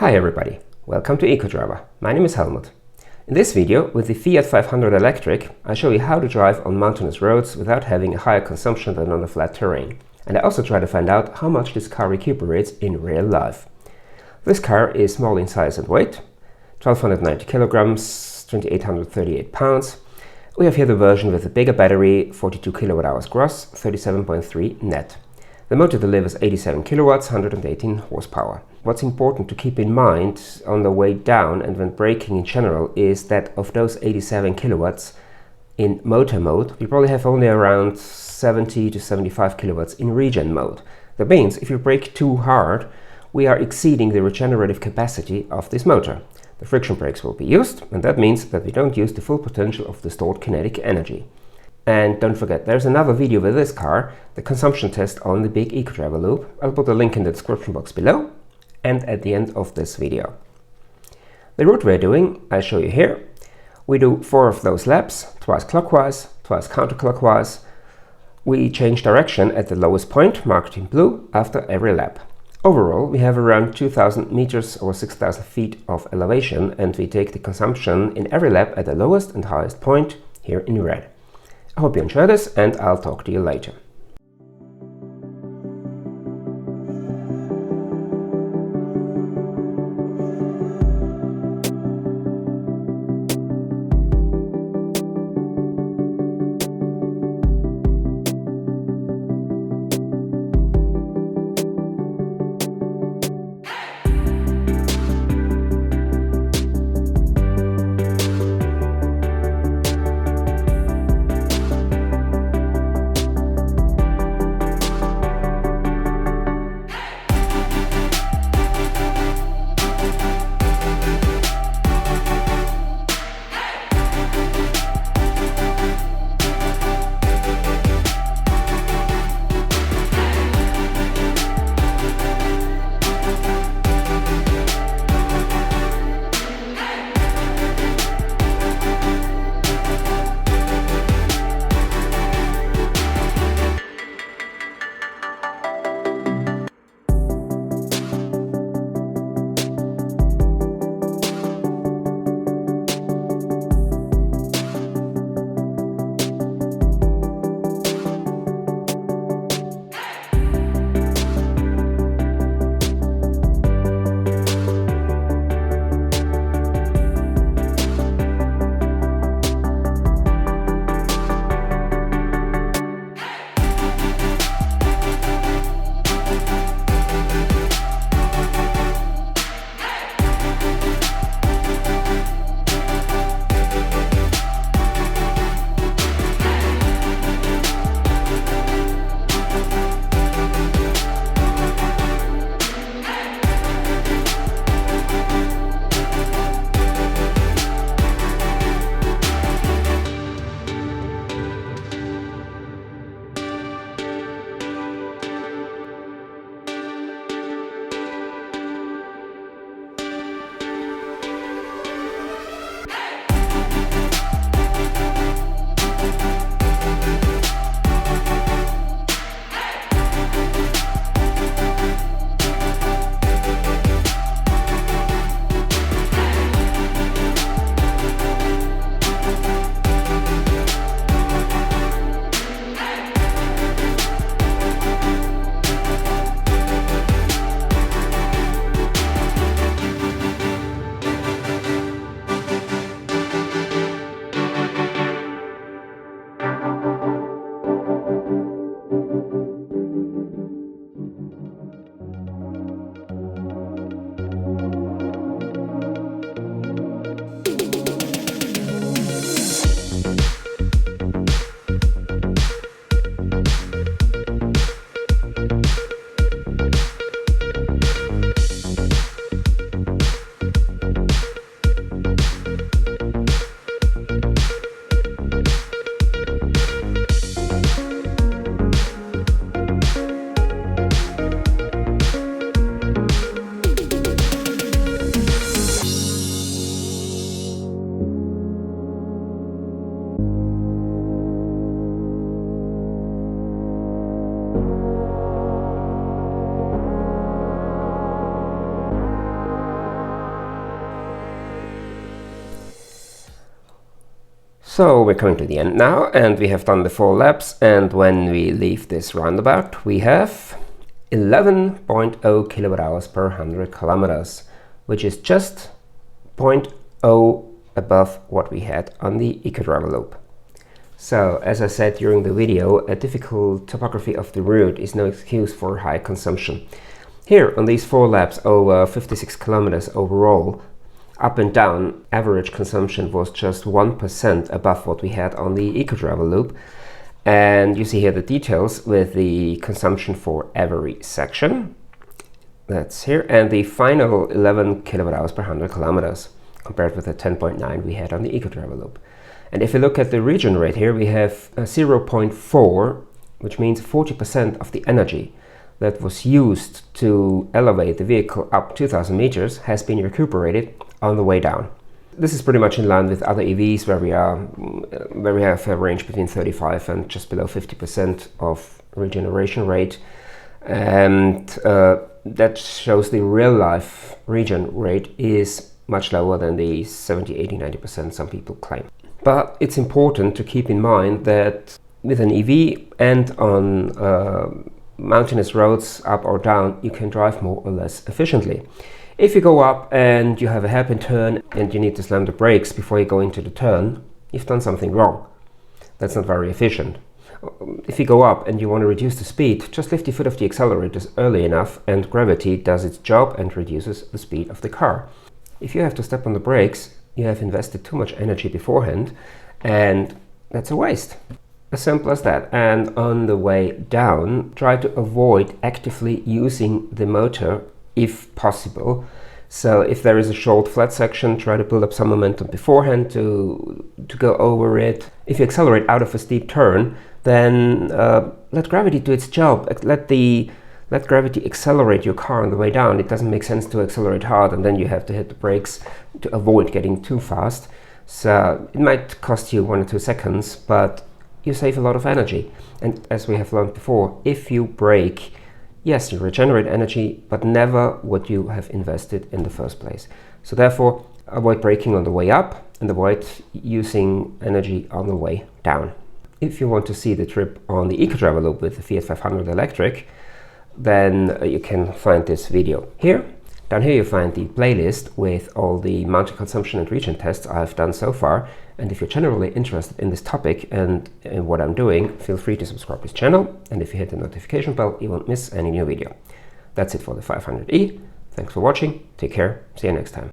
Hi everybody, welcome to Ecodriver. My name is Helmut. In this video, with the Fiat 500 electric, I show you how to drive on mountainous roads without having a higher consumption than on the flat terrain. And I also try to find out how much this car recuperates in real life. This car is small in size and weight, 1290 kilograms, 2838 pounds. We have here the version with a bigger battery, 42 kilowatt hours gross, 37.3 net. The motor delivers 87 kilowatts, 118 horsepower. What's important to keep in mind on the way down and when braking in general is that of those 87 kilowatts in motor mode, we probably have only around 70 to 75 kilowatts in regen mode. That means if you brake too hard, we are exceeding the regenerative capacity of this motor. The friction brakes will be used, and that means that we don't use the full potential of the stored kinetic energy. And don't forget, there's another video with this car, the consumption test on the big Ecodriver loop. I'll put a link in the description box below and at the end of this video. The route we're doing, I show you here. We do 4 of those laps, twice clockwise, twice counterclockwise. We change direction at the lowest point, marked in blue, after every lap. Overall, we have around 2000 meters or 6000 feet of elevation, and we take the consumption in every lap at the lowest and highest point, here in red. I hope you enjoy this, and I'll talk to you later. So we're coming to the end now, and we have done the 4 laps, and when we leave this roundabout we have 11.0 kilowatt hours per 100 kilometers, which is just 0.0 above what we had on the Ecodriver loop. So, as I said during the video, a difficult topography of the route is no excuse for high consumption. Here, on these 4 laps over 56 kilometers overall, up and down, average consumption was just 1% above what we had on the Ecodriver loop. And you see here the details with the consumption for every section. That's here. And the final 11 kilowatt hours per 100 kilometers, compared with the 10.9 we had on the Ecodriver loop. And if you look at the regen rate here, we have 0.4, which means 40% of the energy that was used to elevate the vehicle up 2,000 meters has been recuperated on the way down. This is pretty much in line with other EVs where we have a range between 35 and just below 50% of regeneration rate, and that shows the real life regen rate is much lower than the 70, 80, 90% some people claim. But it's important to keep in mind that with an EV and on mountainous roads, up or down, you can drive more or less efficiently. If you go up and you have a hairpin turn and you need to slam the brakes before you go into the turn, you've done something wrong. That's not very efficient. If you go up and you want to reduce the speed, just lift your foot off the accelerators early enough and gravity does its job and reduces the speed of the car. If you have to step on the brakes, you have invested too much energy beforehand, and that's a waste. As simple as that. And on the way down, try to avoid actively using the motor if possible. So if there is a short flat section, try to build up some momentum beforehand to go over it. If you accelerate out of a steep turn, then let gravity do its job. Let gravity accelerate your car on the way down. It doesn't make sense to accelerate hard and then you have to hit the brakes to avoid getting too fast. So it might cost you 1 or 2 seconds, but you save a lot of energy. And as we have learned before, if you brake, yes, you regenerate energy, but never what you have invested in the first place. So therefore, avoid braking on the way up and avoid using energy on the way down. If you want to see the trip on the Ecodriver loop with the Fiat 500 electric, then you can find this video here. Down here you find the playlist with all the mountain consumption and regen tests I've done so far. And if you're generally interested in this topic and in what I'm doing, feel free to subscribe to this channel. And if you hit the notification bell, you won't miss any new video. That's it for the 500e. Thanks for watching. Take care. See you next time.